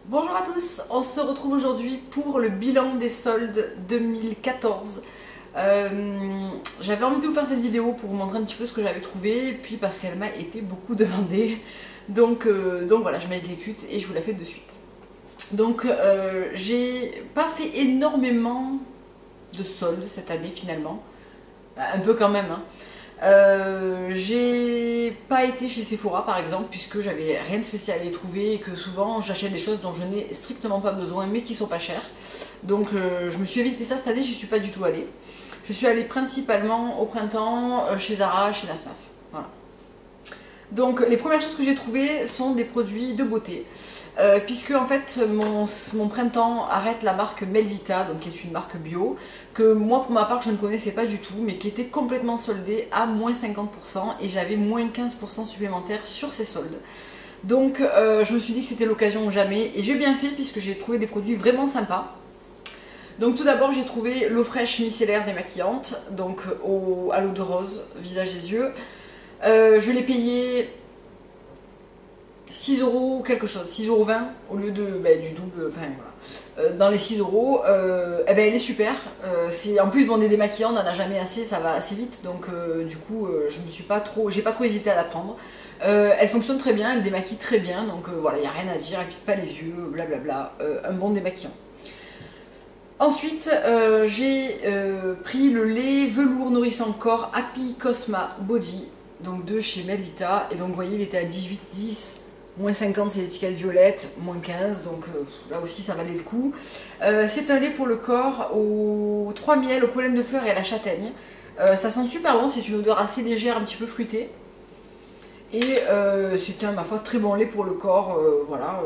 Bonjour à tous, on se retrouve aujourd'hui pour le bilan des soldes 2014. J'avais envie de vous faire cette vidéo pour vous montrer un petit peu ce que j'avais trouvé, et puis parce qu'elle m'a été beaucoup demandée. Donc voilà, je m'exécute et je vous la fais de suite. Donc j'ai pas fait énormément de soldes cette année finalement, un peu quand même, hein. J'ai pas été chez Sephora par exemple, puisque j'avais rien de spécial à y trouver et que souvent j'achète des choses dont je n'ai strictement pas besoin mais qui sont pas chères. Donc je me suis évité ça cette année, j'y suis pas du tout allée. Je suis allée principalement au printemps chez Zara, chez Naf Naf. Voilà. Donc les premières choses que j'ai trouvées sont des produits de beauté. Puisque en fait mon printemps arrête la marque Melvita, donc qui est une marque bio, que moi pour ma part je ne connaissais pas du tout, mais qui était complètement soldée à moins 50% et j'avais moins 15% supplémentaire sur ces soldes. Donc je me suis dit que c'était l'occasion ou jamais, et j'ai bien fait puisque j'ai trouvé des produits vraiment sympas. Donc tout d'abord j'ai trouvé l'eau fraîche micellaire démaquillante, donc à l'eau de rose, visage et yeux. Je l'ai payé 6 euros quelque chose, 6,20 € au lieu de, du double, enfin voilà. Dans les 6 euros, elle est super. En plus, bon, des démaquillants, on n'en a jamais assez, ça va assez vite, donc du coup, j'ai pas trop hésité à la prendre. Elle fonctionne très bien, elle démaquille très bien, donc voilà, il n'y a rien à dire, elle pique pas les yeux, blablabla, un bon démaquillant. Ensuite, j'ai pris le lait velours nourrissant corps Happy Cosma Body, donc de chez Melvita, et donc vous voyez, il était à 18,10 €. Moins 50 c'est l'étiquette violette, moins 15, donc là aussi ça valait le coup. C'est un lait pour le corps aux 3 miels, au pollen de fleurs et à la châtaigne. Ça sent super bon, c'est une odeur assez légère, un petit peu fruitée. Et c'est un, ma foi, très bon lait pour le corps, voilà.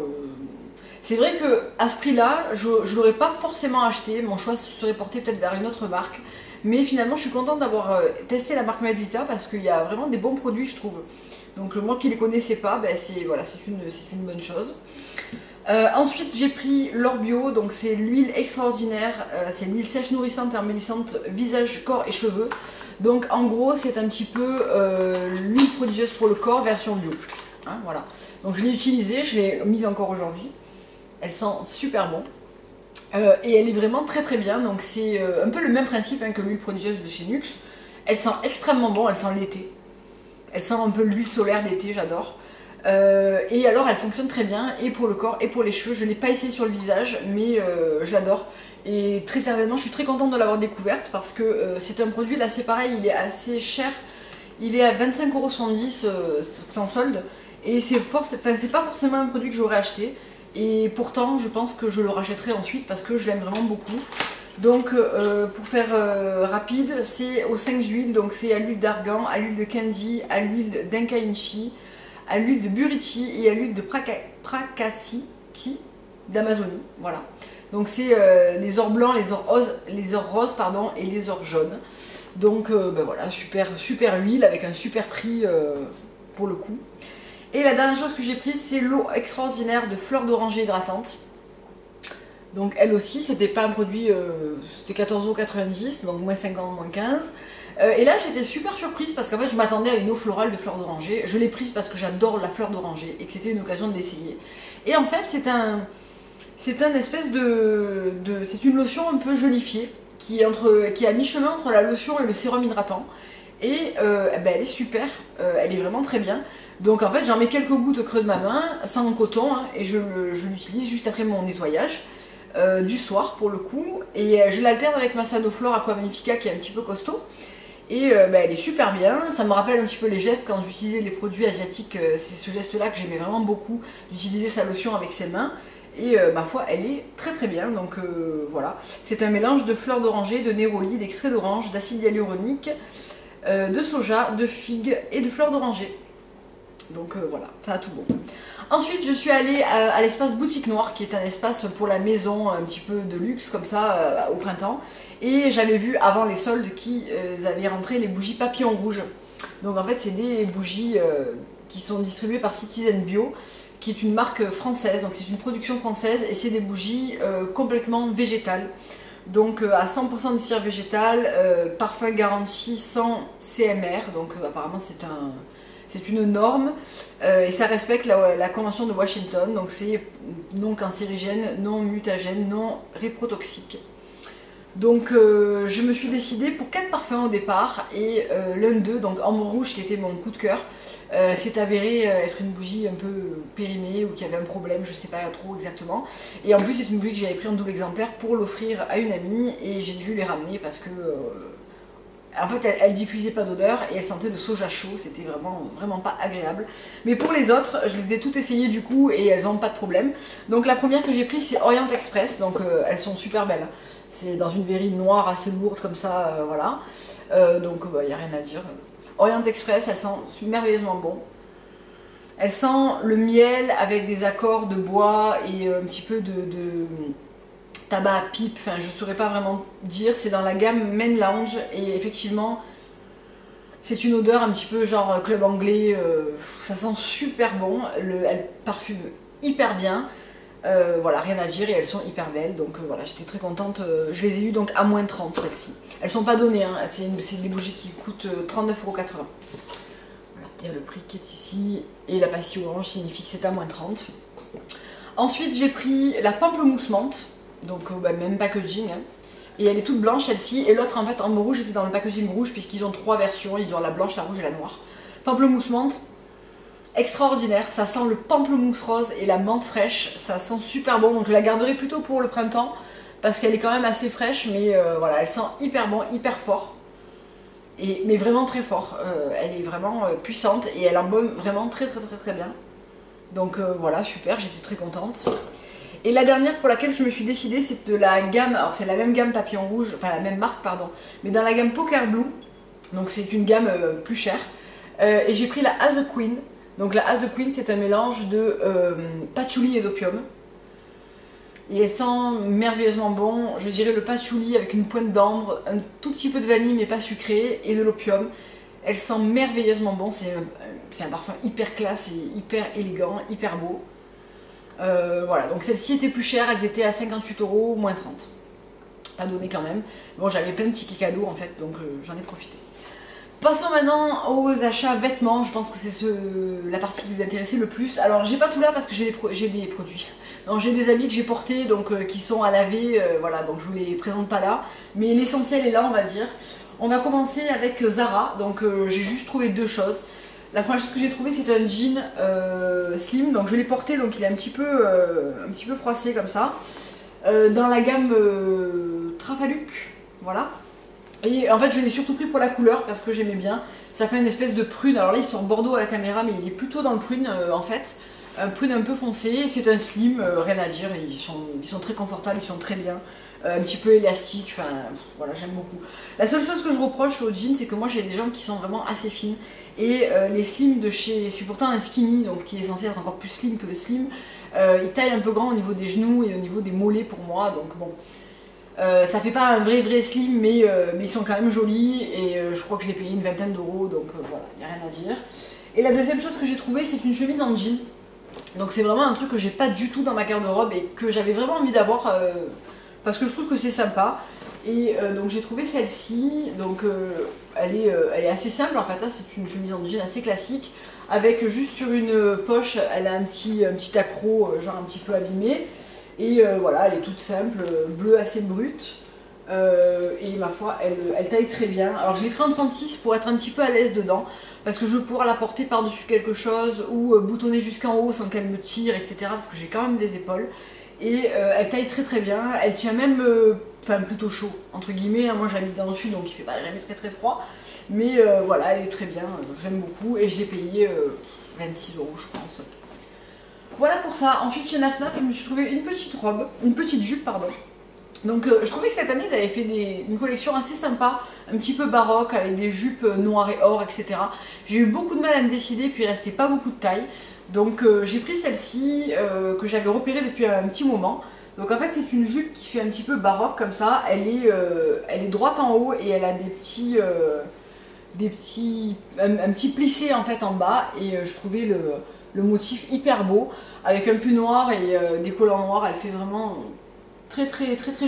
C'est vrai que à ce prix-là, je ne l'aurais pas forcément acheté, mon choix serait porté peut-être vers une autre marque. Mais finalement je suis contente d'avoir testé la marque Melvita parce qu'il y a vraiment des bons produits, je trouve. Donc moi qui ne les connaissais pas, c'est voilà, une bonne chose. Ensuite j'ai pris l'Or Bio, donc c'est l'huile extraordinaire, c'est l'huile sèche nourrissante et emmêlissante visage, corps et cheveux. Donc en gros c'est un petit peu l'huile prodigieuse pour le corps version bio. Hein, voilà. Donc je l'ai utilisée, je l'ai mise encore aujourd'hui. Elle sent super bon. Et elle est vraiment très très bien, donc c'est un peu le même principe hein, que l'huile prodigieuse de chez Nuxe. Elle sent extrêmement bon, elle sent l'été. Elle sent un peu l'huile solaire d'été, j'adore. Et alors elle fonctionne très bien, et pour le corps et pour les cheveux. Je ne l'ai pas essayé sur le visage, mais je l'adore. Et très certainement, je suis très contente de l'avoir découverte parce que c'est un produit, là c'est pareil, il est assez cher. Il est à 25,70 € sans solde. Et c'est pas forcément un produit que j'aurais acheté. Et pourtant, je pense que je le rachèterai ensuite parce que je l'aime vraiment beaucoup. Donc pour faire rapide, c'est aux 5 huiles, donc c'est à l'huile d'argan, à l'huile de candy, à l'huile d'inkainchi, à l'huile de burichi et à l'huile de prakasi d'Amazonie, voilà. Donc c'est les ors blancs, les ors roses pardon, et les ors jaunes. Donc voilà, super huile avec un super prix pour le coup. Et la dernière chose que j'ai prise, c'est l'eau extraordinaire de fleurs d'oranger hydratante. Donc elle aussi, c'était pas un produit, c'était 14,90 €, donc moins 50, moins 15. Et là j'étais super surprise parce qu'en fait je m'attendais à une eau florale de fleurs d'oranger. Je l'ai prise parce que j'adore la fleur d'oranger et que c'était une occasion de l'essayer. Et en fait c'est un espèce c'est une lotion un peu jolifiée qui est à mi-chemin entre la lotion et le sérum hydratant. Et elle est super, elle est vraiment très bien. Donc en fait j'en mets quelques gouttes au creux de ma main, sans coton, hein, et je l'utilise juste après mon nettoyage. Du soir pour le coup, et je l'alterne avec ma Sanoflore Aqua Magnifica qui est un petit peu costaud, et elle est super bien. Ça me rappelle un petit peu les gestes quand j'utilisais les produits asiatiques, c'est ce geste là que j'aimais vraiment beaucoup, d'utiliser sa lotion avec ses mains, et ma foi elle est très très bien. Donc voilà, c'est un mélange de fleurs d'oranger, de néroli, d'extrait d'orange, d'acide hyaluronique, de soja, de figues et de fleurs d'oranger. Donc voilà, ça a tout bon. Ensuite, je suis allée à l'espace Boutique Noire, qui est un espace pour la maison, un petit peu de luxe, comme ça, au printemps. Et j'avais vu, avant les soldes, qu'ils avaient rentré les bougies papillons rouges. Donc en fait, c'est des bougies qui sont distribuées par Citizen Bio, qui est une marque française, donc c'est une production française, et c'est des bougies complètement végétales. Donc à 100% de cire végétale, parfum garanti sans CMR, donc apparemment C'est une norme et ça respecte la convention de Washington. Donc c'est non cancérigène, non mutagène, non réprotoxique. Donc je me suis décidée pour 4 parfums au départ et l'un d'eux, donc Ambre Rouge qui était mon coup de cœur, s'est avéré être une bougie un peu périmée ou qui avait un problème, je sais pas trop exactement. Et en plus c'est une bougie que j'avais pris en double exemplaire pour l'offrir à une amie et j'ai dû les ramener parce que en fait elle diffusait pas d'odeur et elle sentait le soja chaud, c'était vraiment pas agréable. Mais pour les autres, je les ai toutes essayées du coup et elles n'ont pas de problème. Donc la première que j'ai prise c'est Orient Express, donc elles sont super belles. C'est dans une verrine noire assez lourde comme ça, voilà. Donc il n'y a rien à dire. Orient Express, elles sentent merveilleusement bon. Elles sentent le miel avec des accords de bois et un petit peu de tabac à pipe. Enfin, je ne saurais pas vraiment dire. C'est dans la gamme Men Lounge et effectivement, c'est une odeur un petit peu genre club anglais. Ça sent super bon. Elle parfume hyper bien. Voilà, rien à dire et elles sont hyper belles, donc voilà, j'étais très contente. Je les ai eues donc à moins 30 celles-ci. Elles sont pas données, hein. C'est des bougies qui coûtent 39,80 €. Voilà, il y a le prix qui est ici et la pastille orange signifie que c'est à moins 30. Ensuite j'ai pris la pamplemousse menthe, donc même packaging, hein. Et elle est toute blanche celle-ci, et l'autre en fait en rouge était dans le packaging rouge puisqu'ils ont 3 versions, ils ont la blanche, la rouge et la noire. Pamplemousse menthe, extraordinaire, ça sent le pamplemousse rose et la menthe fraîche, ça sent super bon, donc je la garderai plutôt pour le printemps parce qu'elle est quand même assez fraîche, mais voilà, elle sent hyper bon, hyper fort, mais vraiment très fort, elle est vraiment puissante et elle embaume vraiment très bien, donc voilà, super, j'étais très contente. Et la dernière pour laquelle je me suis décidée, c'est de la gamme, alors c'est la même gamme Papillon Rouge, enfin la même marque pardon, mais dans la gamme Poker Blue, donc c'est une gamme plus chère, et j'ai pris la As a Queen. Donc la As a Queen, c'est un mélange de patchouli et d'opium. Et elle sent merveilleusement bon, je dirais le patchouli avec une pointe d'ambre, un tout petit peu de vanille mais pas sucré, et de l'opium. Elle sent merveilleusement bon, c'est un parfum hyper classe et hyper élégant, hyper beau. Voilà, donc celles-ci étaient plus chères, elles étaient à 58 €, moins 30. À donner quand même. Bon, j'avais plein de tickets cadeaux en fait, donc j'en ai profité. Passons maintenant aux achats vêtements, je pense que c'est la partie qui vous intéresse le plus. Alors j'ai pas tout là parce que j'ai des produits. J'ai des habits que j'ai portés, donc qui sont à laver, voilà, donc je vous les présente pas là. Mais l'essentiel est là, on va dire. On va commencer avec Zara, donc j'ai juste trouvé 2 choses. La première chose que j'ai trouvé c'est un jean slim, donc je l'ai porté, donc il est un petit peu froissé comme ça. Dans la gamme Trafaluc, voilà. Et en fait je l'ai surtout pris pour la couleur parce que j'aimais bien. Ça fait une espèce de prune, alors là ils sont en bordeaux à la caméra mais il est plutôt dans le prune en fait. Un prune un peu foncé, c'est un slim, rien à dire, ils sont très confortables, ils sont très bien. Un petit peu élastique, enfin voilà, j'aime beaucoup. La seule chose que je reproche aux jeans, c'est que moi j'ai des jambes qui sont vraiment assez fines. Et les slims de chez... c'est pourtant un skinny, donc qui est censé être encore plus slim que le slim. Il taille un peu grand au niveau des genoux et au niveau des mollets pour moi, donc bon... ça fait pas un vrai slim, mais ils sont quand même jolis et je crois que je l'ai payé une vingtaine d'euros, donc voilà, il n'y a rien à dire. Et la deuxième chose que j'ai trouvée, c'est une chemise en jean. Donc c'est vraiment un truc que j'ai pas du tout dans ma garde-robe et que j'avais vraiment envie d'avoir parce que je trouve que c'est sympa. Et donc j'ai trouvé celle-ci, donc elle est assez simple en fait, hein, c'est une chemise en jean assez classique, avec juste sur une poche, elle a un petit accroc, genre un petit peu abîmé. Et voilà, elle est toute simple, bleue assez brute, et ma foi, elle taille très bien. Alors je l'ai pris en 36 pour être un petit peu à l'aise dedans, parce que je veux pouvoir la porter par-dessus quelque chose, ou boutonner jusqu'en haut sans qu'elle me tire, etc. Parce que j'ai quand même des épaules. Et elle taille très bien, elle tient même, enfin plutôt chaud, entre guillemets, hein. Moi j'habite dans le sud donc il fait pas jamais très froid. Mais voilà, elle est très bien, j'aime beaucoup, et je l'ai payé 26 € je pense. Voilà pour ça. Ensuite chez Naf Naf, je me suis trouvé une petite jupe pardon. Donc je trouvais que cette année ils avaient fait une collection assez sympa, un petit peu baroque, avec des jupes noires et or, etc. J'ai eu beaucoup de mal à me décider, puis il restait pas beaucoup de taille. Donc j'ai pris celle-ci que j'avais repérée depuis un petit moment. Donc en fait c'est une jupe qui fait un petit peu baroque comme ça, elle est droite en haut et elle a un petit plissé en fait en bas, et je trouvais le motif hyper beau, avec un pull noir et des collants noirs. Elle fait vraiment très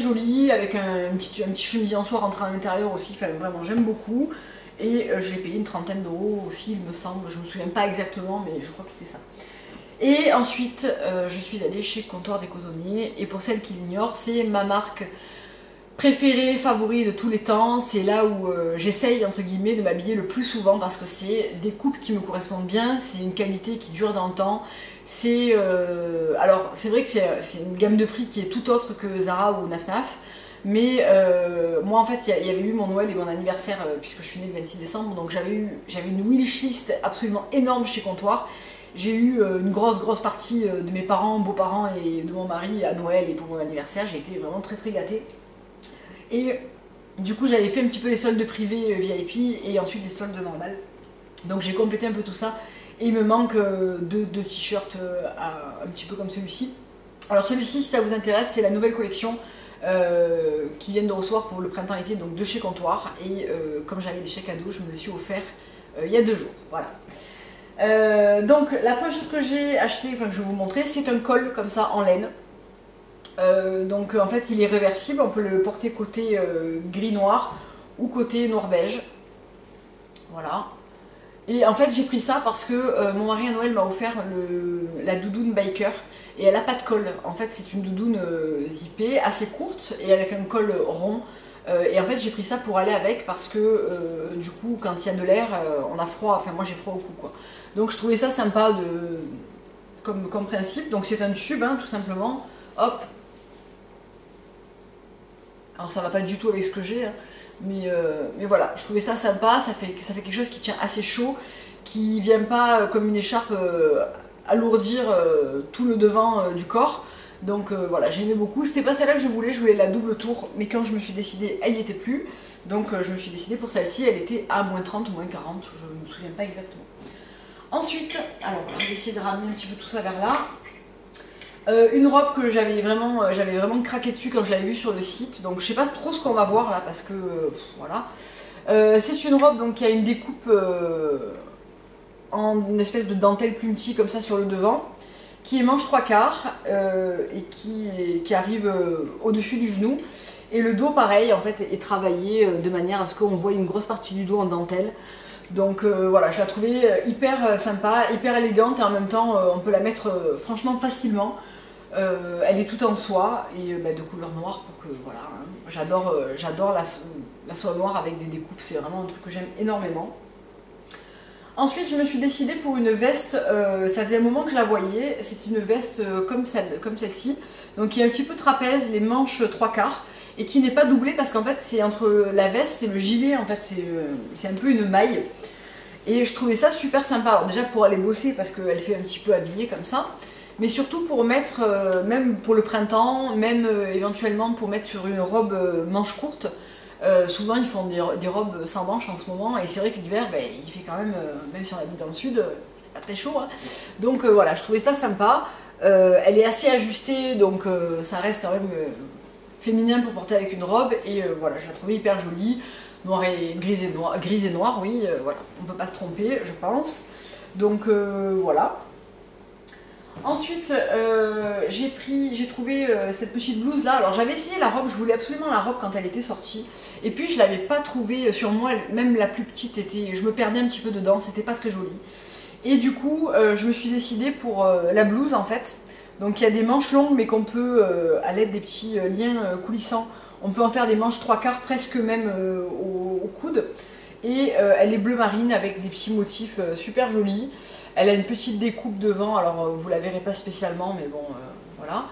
jolie, avec un petit chemisier en soie rentré à l'intérieur aussi, enfin, vraiment j'aime beaucoup. Et je l'ai payé une trentaine d'euros aussi, il me semble, je me souviens pas exactement, mais je crois que c'était ça. Et ensuite, je suis allée chez Comptoir des Cotonniers, et pour celles qui l'ignorent, c'est ma marque préférée, favori de tous les temps. C'est là où j'essaye, entre guillemets, de m'habiller le plus souvent, parce que c'est des coupes qui me correspondent bien, c'est une qualité qui dure dans le temps. C'est alors, c'est vrai que c'est une gamme de prix qui est tout autre que Zara ou Naf Naf, mais moi en fait il y avait eu mon Noël et mon anniversaire puisque je suis née le 26 décembre, donc j'avais une wishlist absolument énorme chez Comptoir. J'ai eu une grosse partie de mes parents, beaux-parents et de mon mari à Noël et pour mon anniversaire. J'ai été vraiment très gâtée. Et du coup j'avais fait un petit peu les soldes privés VIP et ensuite les soldes normales. Donc j'ai complété un peu tout ça. Et il me manque deux t-shirts un petit peu comme celui-ci. Alors celui-ci, si ça vous intéresse, c'est la nouvelle collection qui viennent de recevoir pour le printemps-été, donc de chez Comptoir. Et comme j'avais des chèques cadeaux, je me le suis offert il y a 2 jours. Voilà. Donc la première chose que j'ai acheté, enfin que je vais vous montrer, c'est un col comme ça en laine. Donc en fait il est réversible, on peut le porter côté gris-noir ou côté noir-beige. Voilà. Et en fait j'ai pris ça parce que mon mari à Noël m'a offert la doudoune biker et elle n'a pas de col. En fait c'est une doudoune zippée, assez courte et avec un col rond. Et en fait j'ai pris ça pour aller avec parce que du coup quand il y a de l'air on a froid, enfin moi j'ai froid au cou quoi. Donc je trouvais ça sympa comme principe. Donc c'est un tube hein, tout simplement. Hop. Alors ça va pas du tout avec ce que j'ai. Hein. Mais voilà, je trouvais ça sympa, ça fait quelque chose qui tient assez chaud, qui vient pas comme une écharpe alourdir tout le devant du corps. Donc voilà, j'aimais beaucoup. C'était pas celle-là que je voulais la double tour, mais quand je me suis décidée, elle n'y était plus. Donc je me suis décidée pour celle-ci, elle était à moins 30 ou moins 40, je ne me souviens pas exactement. Ensuite, alors je vais essayer de ramener un petit peu tout ça vers là. Une robe que j'avais vraiment craqué dessus quand je l'avais vue sur le site, donc je sais pas trop ce qu'on va voir là parce que voilà. C'est une robe donc qui a une découpe en une espèce de dentelle plumety comme ça sur le devant, qui est manche 3/4 et qui arrive au-dessus du genou. Et le dos pareil en fait est travaillé de manière à ce qu'on voit une grosse partie du dos en dentelle. Donc voilà, je la trouvais hyper sympa, hyper élégante et en même temps on peut la mettre franchement facilement. Elle est toute en soie et de couleur noire pour que voilà, hein. J'adore la soie noire avec des découpes, c'est vraiment un truc que j'aime énormément. Ensuite je me suis décidée pour une veste, ça faisait un moment que je la voyais, c'est une veste comme celle-ci, donc qui est un petit peu trapèze, les manches 3/4 et qui n'est pas doublée parce qu'en fait c'est entre la veste et le gilet, en fait c'est un peu une maille. Et je trouvais ça super sympa, alors déjà pour aller bosser parce qu'elle fait un petit peu habillée comme ça, mais surtout pour mettre, même pour le printemps, même éventuellement pour mettre sur une robe manche courte. Souvent ils font des robes sans manches en ce moment, et c'est vrai que l'hiver, il fait quand même si on habite dans le sud, pas très chaud. Hein. Donc voilà, je trouvais ça sympa. Elle est assez ajustée, donc ça reste quand même féminin pour porter avec une robe, et voilà, je la trouvais hyper jolie. Noir et grise et noir, oui, voilà, on peut pas se tromper, je pense. Donc voilà. Ensuite, j'ai trouvé cette petite blouse là. Alors j'avais essayé la robe, je voulais absolument la robe quand elle était sortie. Et puis je l'avais pas trouvée sur moi, même la plus petite je me perdais un petit peu dedans, c'était pas très joli. Et du coup, je me suis décidée pour la blouse en fait. Donc il y a des manches longues mais qu'on peut, à l'aide des petits liens coulissants, on peut en faire des manches 3/4 presque même au coude. Et elle est bleu marine avec des petits motifs super jolis. Elle a une petite découpe devant, alors vous la verrez pas spécialement, mais bon, voilà.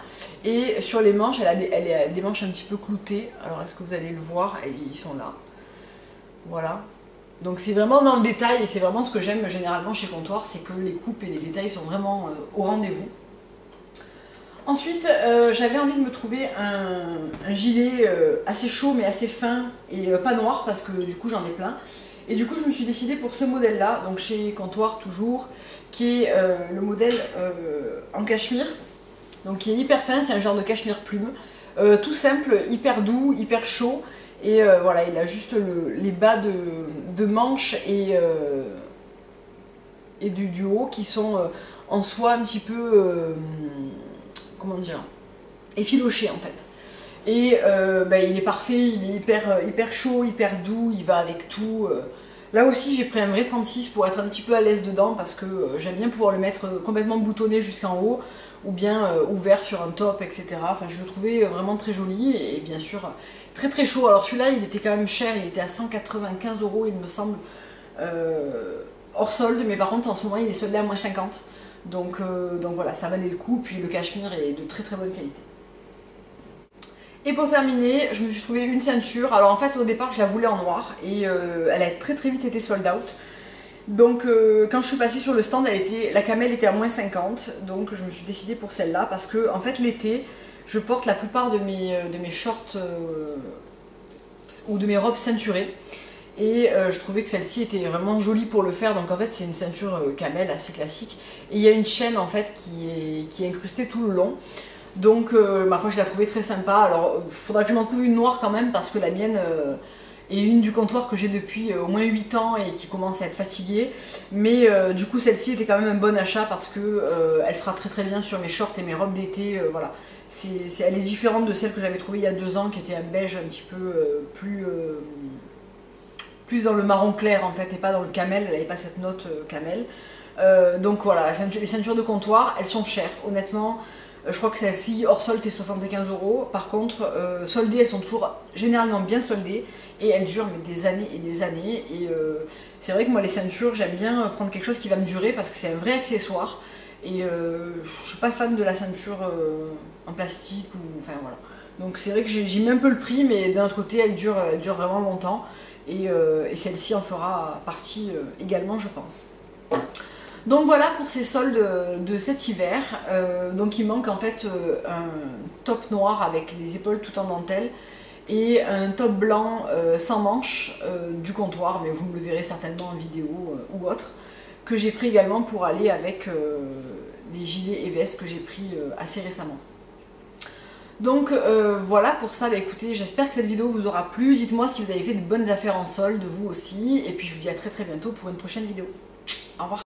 Et sur les manches, elle a des manches un petit peu cloutées. Alors est-ce que vous allez le voir? Ils sont là. Voilà. Donc c'est vraiment dans le détail, et c'est vraiment ce que j'aime généralement chez Comptoir, c'est que les coupes et les détails sont vraiment au rendez-vous. Ensuite, j'avais envie de me trouver un gilet assez chaud mais assez fin et pas noir parce que du coup j'en ai plein. Et du coup je me suis décidée pour ce modèle là, donc chez Comptoir toujours, qui est le modèle en cachemire, donc qui est hyper fin, c'est un genre de cachemire plume, tout simple, hyper doux, hyper chaud, et voilà, il a juste les bas de manches et du haut qui sont en soie un petit peu, comment dire, effiloché en fait. Et il est parfait, il est hyper chaud, hyper doux, il va avec tout. Là aussi j'ai pris un vrai 36 pour être un petit peu à l'aise dedans parce que j'aime bien pouvoir le mettre complètement boutonné jusqu'en haut ou bien ouvert sur un top, etc. Enfin je le trouvais vraiment très joli et bien sûr très très chaud. Alors celui-là il était quand même cher, il était à 195 € il me semble, hors solde, mais par contre en ce moment il est soldé à moins 50. Donc voilà, ça valait le coup, puis le cachemire est de très très bonne qualité. Et pour terminer, je me suis trouvé une ceinture. Alors en fait au départ je la voulais en noir et elle a très très vite été sold out. Donc quand je suis passée sur le stand, la camelle était à moins 50. Donc je me suis décidée pour celle-là parce que en fait l'été, je porte la plupart de mes shorts ou de mes robes ceinturées. Et je trouvais que celle-ci était vraiment jolie pour le faire. Donc en fait c'est une ceinture camelle assez classique. Et il y a une chaîne en fait qui est incrustée tout le long. Donc ma foi je la trouvais très sympa. Alors il faudra que je m'en trouve une noire quand même parce que la mienne est une du comptoir que j'ai depuis au moins 8 ans et qui commence à être fatiguée. Mais du coup celle-ci était quand même un bon achat parce que elle fera très très bien sur mes shorts et mes robes d'été. Voilà. Elle est différente de celle que j'avais trouvée il y a 2 ans qui était un beige un petit peu plus dans le marron clair en fait et pas dans le camel. Elle n'avait pas cette note camel. Donc voilà, les ceintures de comptoir elles sont chères honnêtement. Je crois que celle-ci, hors solde, fait 75 €. Par contre, soldées, elles sont toujours généralement bien soldées. Et elles durent mais des années et des années. Et c'est vrai que moi, les ceintures, j'aime bien prendre quelque chose qui va me durer parce que c'est un vrai accessoire. Et je suis pas fan de la ceinture en plastique. Enfin voilà. Donc c'est vrai que j'ai mis un peu le prix, mais d'un autre côté, elle dure vraiment longtemps. Et celle-ci en fera partie également, je pense. Donc voilà pour ces soldes de cet hiver. Donc il manque en fait un top noir avec les épaules tout en dentelle et un top blanc sans manches du comptoir, mais vous me le verrez certainement en vidéo ou autre, que j'ai pris également pour aller avec les gilets et vestes que j'ai pris assez récemment. Donc voilà pour ça, bah, écoutez, j'espère que cette vidéo vous aura plu. Dites-moi si vous avez fait de bonnes affaires en solde vous aussi, et puis je vous dis à très très bientôt pour une prochaine vidéo. Au revoir.